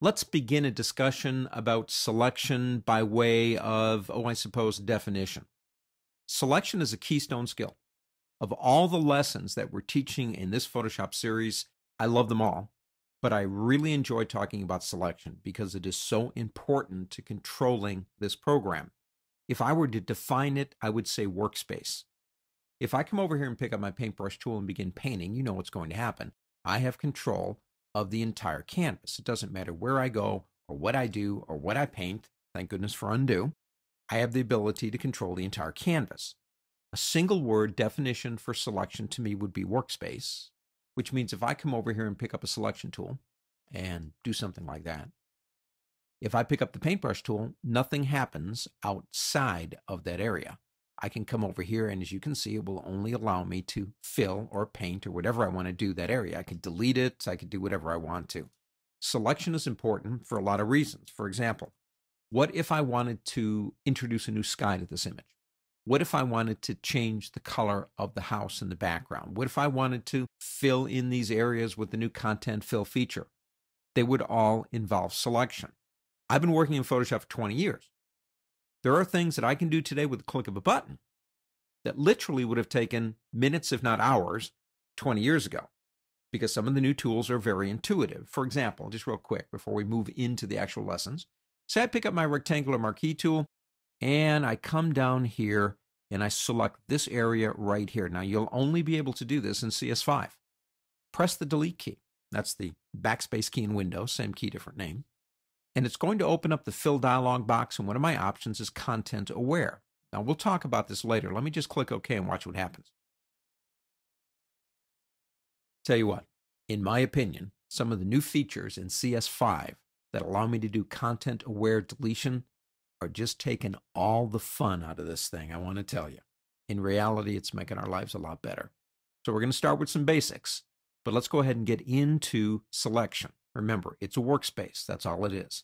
Let's begin a discussion about selection by way of, I suppose, definition. Selection is a keystone skill. Of all the lessons that we're teaching in this Photoshop series, I love them all, but I really enjoy talking about selection because it is so important to controlling this program. If I were to define it, I would say workspace. If I come over here and pick up my paintbrush tool and begin painting, you know what's going to happen. I have control of the entire canvas. It doesn't matter where I go or what I do or what I paint. Thank goodness for undo. I have the ability to control the entire canvas. A single word definition for selection to me would be workspace, which means if I come over here and pick up a selection tool and do something like that, if I pick up the paintbrush tool, nothing happens outside of that area. I can come over here, and as you can see, it will only allow me to fill or paint or whatever I want to do that area. I could delete it. I could do whatever I want to. Selection is important for a lot of reasons. For example, what if I wanted to introduce a new sky to this image? What if I wanted to change the color of the house in the background? What if I wanted to fill in these areas with the new content fill feature? They would all involve selection. I've been working in Photoshop for 20 years. There are things that I can do today with the click of a button that literally would have taken minutes, if not hours, 20 years ago, because some of the new tools are very intuitive. For example, just real quick before we move into the actual lessons, say I pick up my rectangular marquee tool and I come down here and I select this area right here. Now, you'll only be able to do this in CS5. Press the delete key. That's the backspace key in Windows, same key, different name. And it's going to open up the fill dialog box, and one of my options is content aware. Now, we'll talk about this later. Let me just click OK and watch what happens. Tell you what, in my opinion, some of the new features in CS5 that allow me to do content aware deletion are just taking all the fun out of this thing, I want to tell you. In reality, it's making our lives a lot better. So we're going to start with some basics, but let's go ahead and get into selection. Remember, it's a workspace. That's all it is.